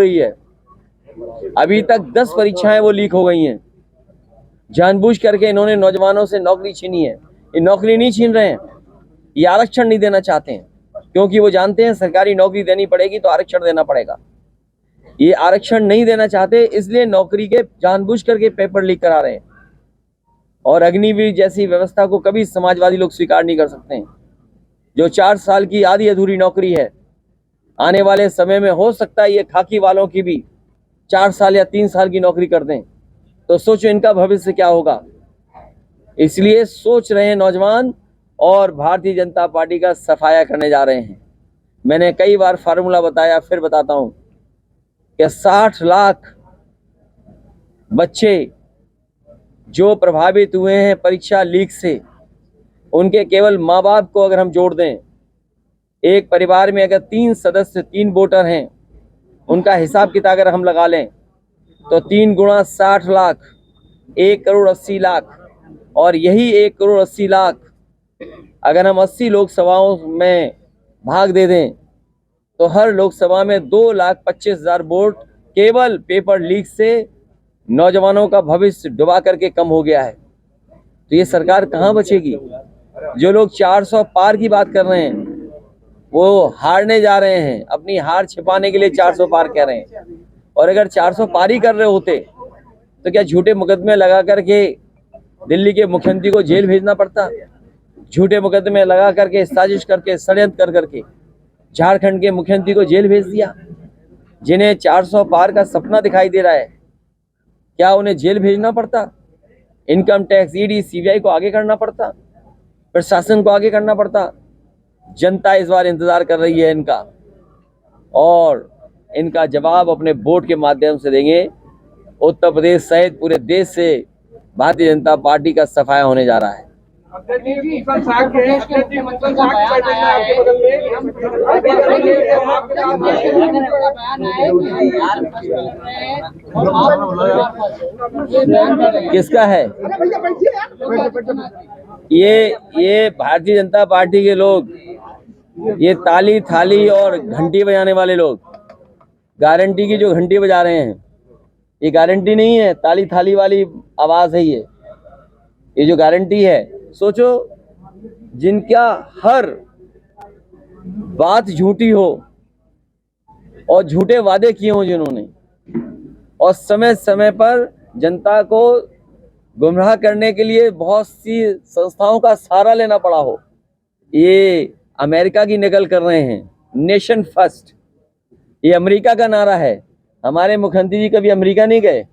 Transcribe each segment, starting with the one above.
रही है। अभी तक 10 परीक्षाएं वो लीक हो गई हैं। जानबूझ करके इन्होंने नौजवानों से नौकरी छीनी है। ये नौकरी नहीं छीन रहे हैं, ये आरक्षण नहीं देना चाहते हैं, क्योंकि वो जानते हैं सरकारी नौकरी देनी पड़ेगी तो आरक्षण देना पड़ेगा। ये आरक्षण नहीं देना चाहते, इसलिए नौकरी के जानबूझ करके पेपर लीक करा रहे हैं। और अग्निवीर जैसी व्यवस्था को कभी समाजवादी लोग स्वीकार नहीं कर सकते हैं। जो 4 साल की आधी अधूरी नौकरी है, आने वाले समय में हो सकता है ये खाकी वालों की भी 4 साल या 3 साल की नौकरी कर दें, तो सोचो इनका भविष्य क्या होगा। इसलिए सोच रहे हैं नौजवान और भारतीय जनता पार्टी का सफाया करने जा रहे हैं। मैंने कई बार फार्मूला बताया, फिर बताता हूं कि 60 लाख बच्चे जो प्रभावित हुए हैं परीक्षा लीक से, उनके केवल माँ बाप को अगर हम जोड़ दें, एक परिवार में अगर 3 सदस्य 3 वोटर हैं, उनका हिसाब किताब अगर हम लगा लें तो 3 गुणा 60 लाख 1 करोड़ 80 लाख, और यही 1 करोड़ 80 लाख अगर हम 80 लोकसभाओं में भाग दे दें तो हर लोकसभा में 2,25,000 वोट केवल पेपर लीक से नौजवानों का भविष्य डुबा करके कम हो गया है। तो ये सरकार कहाँ बचेगी। जो लोग 400 पार की बात कर रहे हैं वो हारने जा रहे हैं, अपनी हार छिपाने के लिए 400 पार कह रहे हैं। और अगर 400 पार ही कर रहे होते तो क्या झूठे मुकदमे लगा करके दिल्ली के मुख्यमंत्री को जेल भेजना पड़ता। झूठे मुकदमे लगा करके, साजिश करके, षड्यंत्र कर करके झारखंड के मुख्यमंत्री को जेल भेज दिया। जिन्हें 400 पार का सपना दिखाई दे रहा है, क्या उन्हें जेल भेजना पड़ता। इनकम टैक्स, ईडी, सीबीआई को आगे करना पड़ता, प्रशासन को आगे करना पड़ता। जनता इस बार इंतजार कर रही है इनका, और इनका जवाब अपने वोट के माध्यम से देंगे। उत्तर प्रदेश सहित पूरे देश से भारतीय जनता पार्टी का सफाया होने जा रहा है। किसका है ये भारतीय जनता पार्टी के लोग, ये ताली थाली और घंटी बजाने वाले लोग, गारंटी की जो घंटी बजा रहे हैं, ये गारंटी नहीं है, ताली थाली वाली आवाज है। ये जो गारंटी है, सोचो जिनका हर बात झूठी हो और झूठे वादे किए हों जिन्होंने, और समय समय पर जनता को गुमराह करने के लिए बहुत सी संस्थाओं का सहारा लेना पड़ा हो। ये अमेरिका की नकल कर रहे हैं, नेशन फर्स्ट, ये अमेरिका का नारा है। हमारे मुख्यमंत्री जी कभी अमेरिका नहीं गए।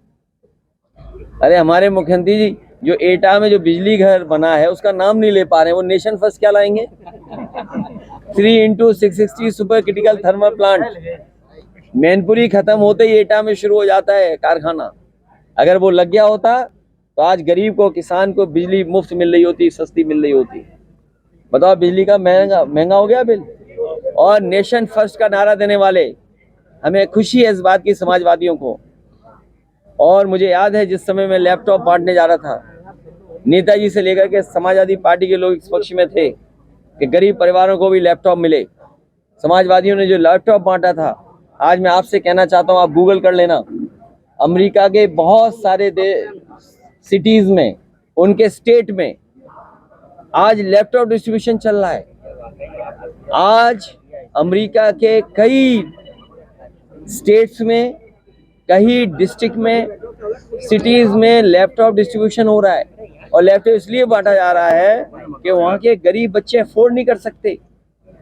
अरे हमारे मुख्यमंत्री जी जो एटा में जो बिजली घर बना है उसका नाम नहीं ले पा रहे हैं, वो नेशन फर्स्ट क्या लाएंगे। 3x660 super critical thermal plant Mainpuri खत्म होते ही एटा में शुरू हो जाता है कारखाना। अगर वो लग गया होता तो आज गरीब को, किसान को बिजली मुफ्त मिल रही होती, सस्ती मिल रही होती। बताओ, बिजली का महंगा हो गया बिल। और नेशन फर्स्ट का नारा देने वाले, हमें खुशी है इस बात की समाजवादियों को। और मुझे याद है जिस समय मैं लैपटॉप बांटने जा रहा था, नेताजी से लेकर के समाजवादी पार्टी के लोग इस पक्ष में थे कि गरीब परिवारों को भी लैपटॉप मिले। समाजवादियों ने जो लैपटॉप बांटा था, आज मैं आपसे कहना चाहता हूं, आप गूगल कर लेना, अमेरिका के बहुत सारे सिटीज में, उनके स्टेट में आज लैपटॉप डिस्ट्रीब्यूशन चल रहा है। आज अमेरिका के कई स्टेट्स में, कई डिस्ट्रिक्ट में, सिटीज में लैपटॉप डिस्ट्रीब्यूशन हो रहा है। और लैपटॉप इसलिए बांटा जा रहा है कि वहाँ के गरीब बच्चे अफोर्ड नहीं कर सकते।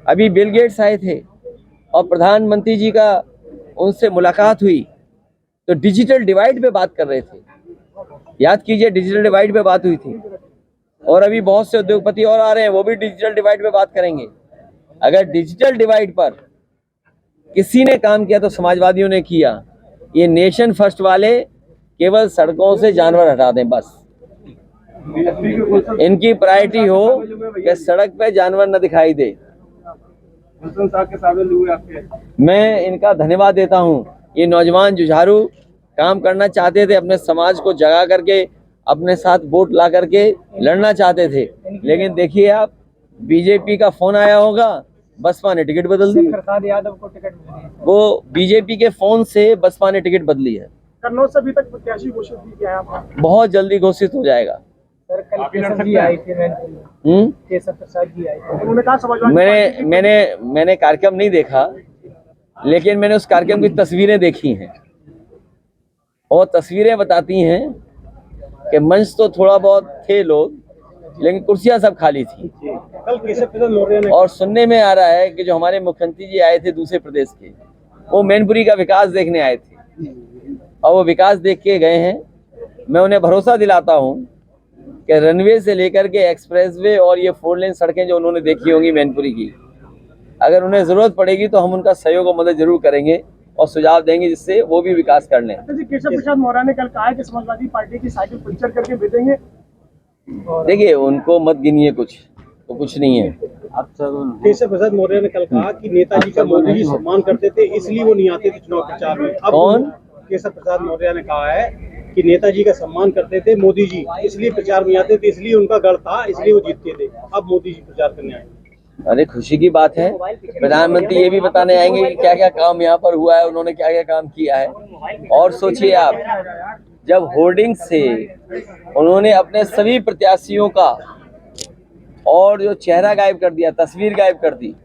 अभी बिल गेट्स आए थे और प्रधानमंत्री जी का उनसे मुलाकात हुई तो डिजिटल डिवाइड पे बात कर रहे थे। याद कीजिए, डिजिटल डिवाइड पे बात हुई थी। और अभी बहुत से उद्योगपति और आ रहे हैं, वो भी डिजिटल डिवाइड पे बात करेंगे। अगर डिजिटल डिवाइड पर किसी ने काम किया तो समाजवादियों ने किया। ये नेशन फर्स्ट वाले केवल सड़कों से जानवर हटा दें, बस इनकी प्रायोरिटी हो कि सड़क पे जानवर न दिखाई दे। मैं इनका धन्यवाद देता हूं। ये नौजवान जुझारू काम करना चाहते थे, अपने समाज को जगा करके अपने साथ वोट ला करके लड़ना चाहते थे। लेकिन देखिए आप, बीजेपी का फोन आया होगा, बसपा ने टिकट बदल दी। प्रसाद यादव को टिकट मिल रही है। वो बीजेपी के फोन से बसपा ने टिकट बदली है। कन्नौज से अभी तक प्रत्याशी घोषित नहीं किया है आपने? बहुत जल्दी घोषित हो जाएगा। सर कल केसर जी आई थी, केसर प्रसाद जी आई थी, उन्होंने कहा समाजवादी मैंने कार्यक्रम नहीं देखा, लेकिन मैंने उस कार्यक्रम की तस्वीरें देखी हैं और तस्वीरें बताती हैं कि मंच तो थोड़ा बहुत थे लोग, लेकिन कुर्सियां सब खाली थी। कल केसर प्रसाद मौर्य ने और सुनने में आ रहा है कि जो हमारे मुख्यमंत्री जी आए थे दूसरे प्रदेश के, वो मैनपुरी का विकास देखने आए थे और वो विकास देख के गए हैं। मैं उन्हें भरोसा दिलाता हूं कि रनवे से लेकर के एक्सप्रेसवे और ये 4 लेन सड़कें जो उन्होंने देखी होंगी मैनपुरी की, अगर उन्हें जरूरत पड़ेगी तो हम उनका सहयोग और मदद जरूर करेंगे और सुझाव देंगे जिससे वो भी विकास कर लें। केशव प्रसाद मौर्य ने कल कहा है कि समाजवादी पार्टी की साइकिल पंचर करके भेजेंगे। देखिए, उनको मत गिनिए, कुछ नहीं है। केशव प्रसाद मौर्य ने कल कहा कि नेताजी का मोदी जी सम्मान करते थे, इसलिए वो नहीं आते थे चुनाव प्रचार में। अब कौन? केशव प्रसाद मौर्य ने कहा है कि नेताजी का सम्मान करते थे मोदी जी, इसलिए प्रचार में आते थे, इसलिए उनका गढ़ था, इसलिए वो जीतते थे। अब मोदी जी प्रचार करने आए। अरे खुशी की बात है। प्रधानमंत्री ये भी बताने आएंगे कि क्या क्या काम यहाँ पर हुआ है, उन्होंने क्या क्या काम किया है। और सोचिए आप, जब होर्डिंग से उन्होंने अपने सभी प्रत्याशियों का और जो चेहरा गायब कर दिया, तस्वीर गायब कर दी,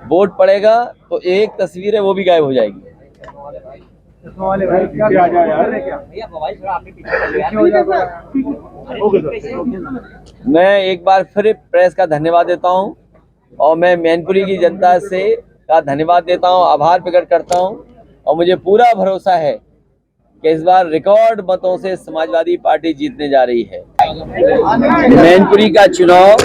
वोट पड़ेगा तो एक तस्वीर है वो भी गायब हो जाएगी। मैं एक बार फिर प्रेस का धन्यवाद देता हूं और मैं मैनपुरी की जनता से का धन्यवाद देता हूं, आभार प्रकट करता हूं और मुझे पूरा भरोसा है कि इस बार रिकॉर्ड मतों से समाजवादी पार्टी जीतने जा रही है। मैनपुरी का चुनाव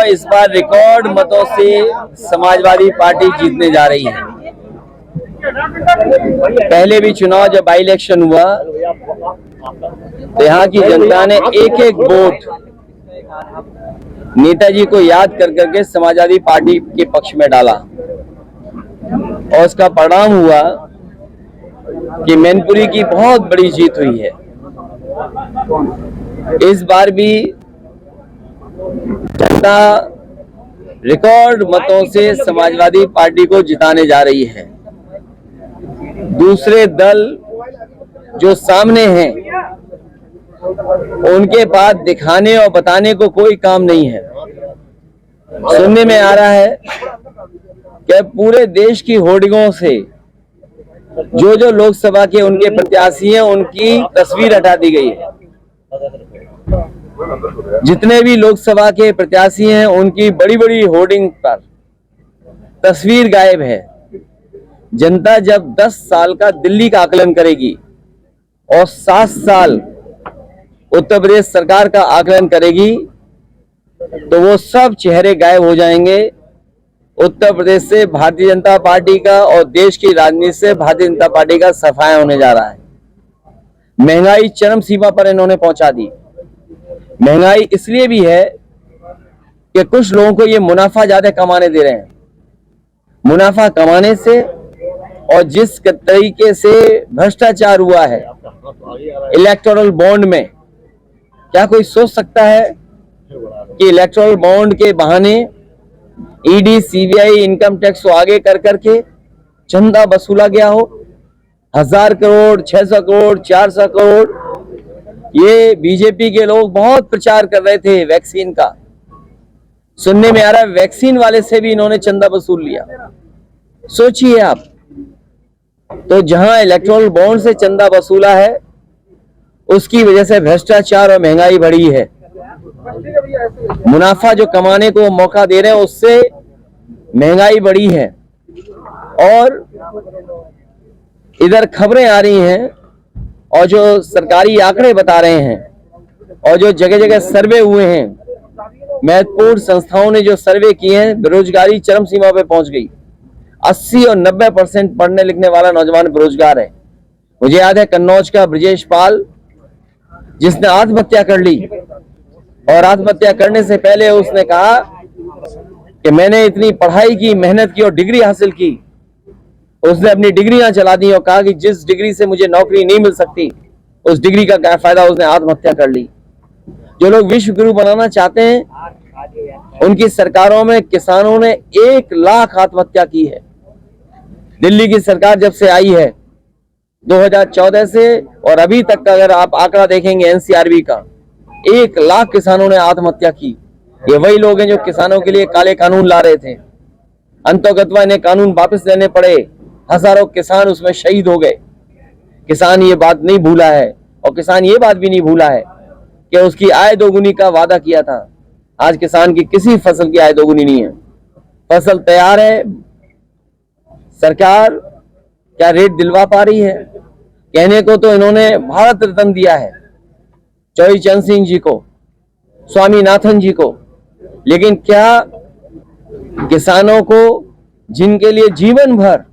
इस बार रिकॉर्ड मतों से समाजवादी पार्टी जीतने जा रही है। पहले भी चुनाव जब बाई इलेक्शन हुआ तो यहाँ की जनता ने एक एक वोट नेताजी को याद कर करके समाजवादी पार्टी के पक्ष में डाला और उसका परिणाम हुआ कि मैनपुरी की बहुत बड़ी जीत हुई है। इस बार भी जनता रिकॉर्ड मतों से समाजवादी पार्टी को जिताने जा रही है। दूसरे दल जो सामने हैं उनके पास दिखाने और बताने को कोई काम नहीं है। सुनने में आ रहा है कि पूरे देश की होर्डिंगों से जो लोकसभा के उनके प्रत्याशी हैं उनकी तस्वीर हटा दी गई है। जितने भी लोकसभा के प्रत्याशी हैं उनकी बड़ी बड़ी होर्डिंग पर तस्वीर गायब है। जनता जब 10 साल का दिल्ली का आकलन करेगी और 7 साल उत्तर प्रदेश सरकार का आकलन करेगी तो वो सब चेहरे गायब हो जाएंगे। उत्तर प्रदेश से भारतीय जनता पार्टी का और देश की राजनीति से भारतीय जनता पार्टी का सफाया होने जा रहा है। महंगाई चरम सीमा पर इन्होंने पहुंचा दी। महंगाई इसलिए भी है कि कुछ लोगों को ये मुनाफा ज्यादा कमाने दे रहे हैं। मुनाफा कमाने से और जिस तरीके से भ्रष्टाचार हुआ है इलेक्टोरल बॉन्ड में, क्या कोई सोच सकता है कि इलेक्टोरल बॉन्ड के बहाने ईडी, सीबीआई, इनकम टैक्स को आगे कर करके चंदा वसूला गया हो? 1000 करोड़, 600 करोड़, 400 करोड़। ये बीजेपी के लोग बहुत प्रचार कर रहे थे वैक्सीन का। सुनने में आ रहा है वैक्सीन वाले से भी इन्होंने चंदा वसूल लिया। सोचिए आप, तो जहां इलेक्टोरल बॉन्ड से चंदा वसूला है उसकी वजह से भ्रष्टाचार और महंगाई बढ़ी है। मुनाफा जो कमाने को मौका दे रहे हैं उससे महंगाई बढ़ी है। और इधर खबरें आ रही हैं और जो सरकारी आंकड़े बता रहे हैं और जो जगह जगह सर्वे हुए हैं, महत्वपूर्ण संस्थाओं ने जो सर्वे किए हैं, बेरोजगारी चरम सीमा पे पहुंच गई। 80 और 90% पढ़ने लिखने वाला नौजवान बेरोजगार है। मुझे याद है कन्नौज का ब्रजेश पाल, जिसने आत्महत्या कर ली और आत्महत्या करने से पहले उसने कहा कि मैंने इतनी पढ़ाई की, मेहनत की और डिग्री हासिल की। उसने अपनी डिग्रियां चला दी और कहा कि जिस डिग्री से मुझे नौकरी नहीं मिल सकती उस डिग्री का क्या फायदा, उसने आत्महत्या कर ली। जो लोग विश्व गुरु बनाना चाहते हैं उनकी सरकारों में किसानों ने 1 लाख आत्महत्या की है। दिल्ली की सरकार जब से आई है 2014 से और अभी तक का अगर आप आंकड़ा देखेंगे एनसीआरबी का, 1 लाख किसानों ने आत्महत्या की। ये वही लोग हैं जो किसानों के लिए काले कानून ला रहे थे। अंतोगत्वा इन्हें कानून वापस लेने पड़े, हजारों किसान उसमें शहीद हो गए। किसान ये बात नहीं भूला है और किसान ये बात भी नहीं भूला है कि उसकी आय दोगुनी का वादा किया था। आज किसान की किसी फसल की आय दोगुनी नहीं है। फसल तैयार है, सरकार क्या रेट दिलवा पा रही है? कहने को तो इन्होंने भारत रत्न दिया है चौधरी चरण सिंह जी को, स्वामीनाथन जी को, लेकिन क्या किसानों को जिनके लिए जीवन भर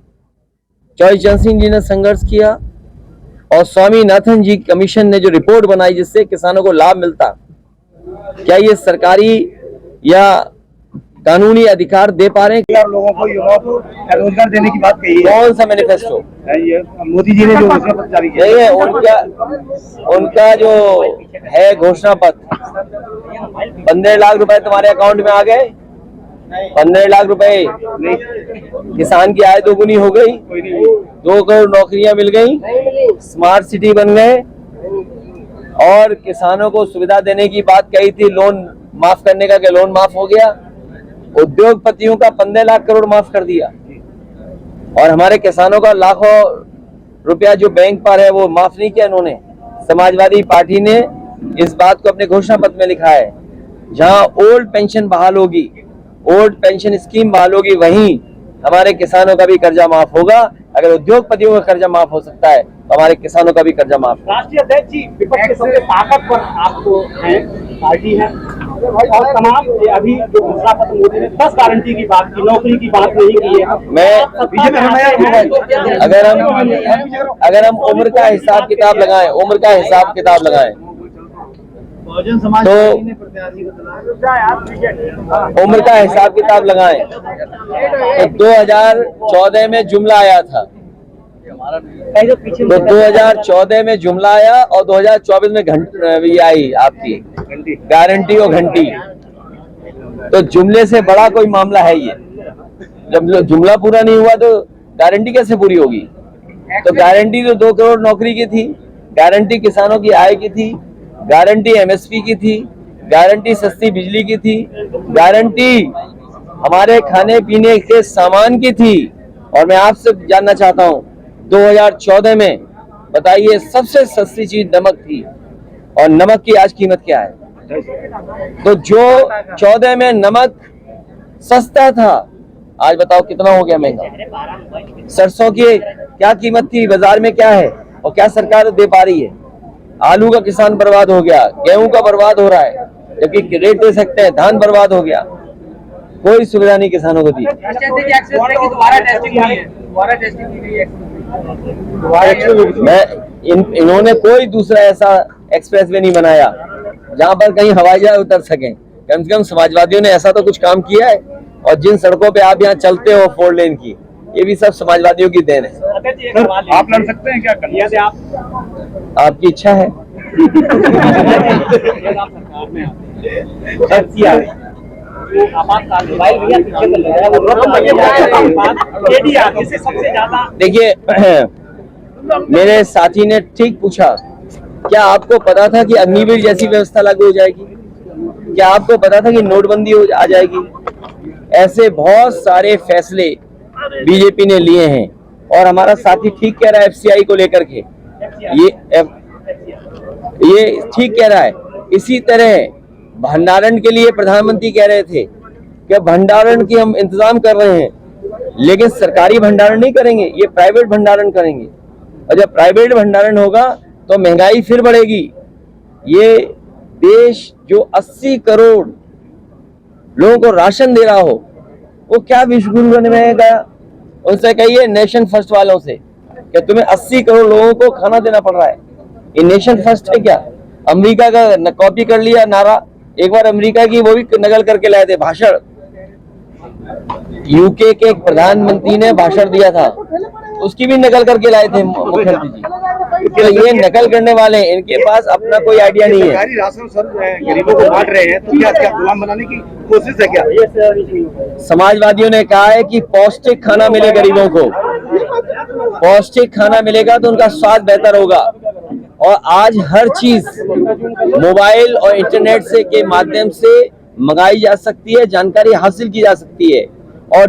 चौधरी चरण सिंह जी ने संघर्ष किया और स्वामीनाथन जी कमीशन ने जो रिपोर्ट बनाई जिससे किसानों को लाभ मिलता, क्या ये सरकारी या कानूनी अधिकार दे पा रहे हैं? लोगों को, युवाओं को रोजगार देने की बात कही है। कौन सा मैनिफेस्टो? ये मोदी जी ने जो घोषणा पत्र जारी किया नहीं है उनका जो है घोषणा पत्र। 15 लाख रुपए तुम्हारे अकाउंट में आ गए, 15 लाख रुपए किसान की आय दोगुनी हो गई, 2 करोड़ नौकरियां मिल गई, स्मार्ट सिटी बन गए और किसानों को सुविधा देने की बात कही थी, लोन माफ करने का, लोन माफ हो गया। उद्योगपतियों का 15 लाख करोड़ माफ कर दिया और हमारे किसानों का लाखों रुपया जो बैंक पर है वो माफ नहीं किया इन्होंने। समाजवादी पार्टी ने इस बात को अपने घोषणा पत्र में लिखा है, जहां ओल्ड पेंशन बहाल होगी, ओल्ड पेंशन स्कीम बहाल होगी, वहीं हमारे किसानों का भी कर्जा माफ होगा। अगर उद्योगपतियों का कर्जा माफ हो सकता है तो हमारे किसानों का भी कर्जा माफ। राष्ट्रीय अध्यक्ष जी, विपक्ष के सबसे ताकतवर आपको है पार्टी है और तमाम अभी जो घोषणा पत्र मोदी ने 10 गारंटी की बात की, नौकरी की बात नहीं की है। मैं अगर हम उम्र का हिसाब किताब लगाएं, उम्र का हिसाब किताब लगाएं तो उम्र का हिसाब किताब लगाएं तो 2014 में जुमला आया था, तो 2014 में जुमला आया और 2024 में घंटी आई आपकी गारंटी और घंटी। तो जुमले से बड़ा कोई मामला है ये? जब जुमला पूरा नहीं हुआ तो गारंटी कैसे पूरी होगी? तो गारंटी तो 2 करोड़ नौकरी की थी, गारंटी किसानों की आय की थी, गारंटी एमएसपी की थी, गारंटी सस्ती बिजली की थी, गारंटी हमारे खाने पीने के सामान की थी। और मैं आपसे जानना चाहता हूं 2014 में बताइए सबसे सस्ती चीज नमक थी और नमक की आज कीमत क्या है? तो जो 14 में नमक सस्ता था आज बताओ कितना हो गया महंगा। सरसों की क्या कीमत थी, बाजार में क्या है और क्या सरकार दे पा रही है? आलू का किसान बर्बाद हो गया, गेहूं का बर्बाद हो रहा है, जबकि रेट दे सकते हैं, धान बर्बाद हो गया, कोई सुविधा नहीं किसानों को दी। इन्होंने कोई दूसरा ऐसा एक्सप्रेसवे नहीं बनाया जहां पर कहीं हवाई जहाज उतर सके। कम से कम समाजवादियों ने ऐसा तो कुछ काम किया है। और जिन सड़कों पे आप यहाँ चलते हो 4 लेन की, ये भी सब समाजवादियों की देन है। आप लड़ सकते हैं क्या करना है? आपकी इच्छा है। देखिए मेरे साथी ने ठीक पूछा, क्या आपको पता था कि अग्निवीर जैसी व्यवस्था लागू हो जाएगी? क्या आपको पता था कि नोटबंदी आ जाएगी? ऐसे बहुत सारे फैसले बीजेपी ने लिए हैं और हमारा साथी ठीक कह रहा है एफसीआई को लेकर के, ये ठीक कह रहा है। इसी तरह भंडारण के लिए प्रधानमंत्री कह रहे थे कि भंडारण की हम इंतजाम कर रहे हैं, लेकिन सरकारी भंडारण नहीं करेंगे, ये प्राइवेट भंडारण करेंगे। और जब प्राइवेट भंडारण होगा तो महंगाई फिर बढ़ेगी। ये देश जो 80 करोड़ लोगों को राशन दे रहा हो, वो क्या विश्वगुरु बनने गया? उनसे कहिए नेशन फर्स्ट वालों से कि तुम्हें 80 करोड़ लोगों को खाना देना पड़ रहा है, ये नेशन फर्स्ट है क्या? अमेरिका का कॉपी कर लिया नारा, एक बार अमेरिका की वो भी नकल करके लाए थे भाषण। यूके के एक प्रधानमंत्री ने भाषण दिया था, उसकी भी नकल करके लाए थे मुख्यमंत्री जी। तो ये नकल करने वाले हैं, इनके पास अपना कोई आइडिया नहीं है। सरकारी राशन सर गरीबों को बांट रहे हैं, तो क्या क्या गुलाम बनाने की कोशिश है क्या? समाजवादियों ने कहा है कि पौष्टिक खाना मिले गरीबों को, पौष्टिक खाना मिलेगा तो उनका स्वास्थ्य बेहतर होगा। और आज हर चीज मोबाइल और इंटरनेट से के माध्यम से मंगाई जा सकती है, जानकारी हासिल की जा सकती है और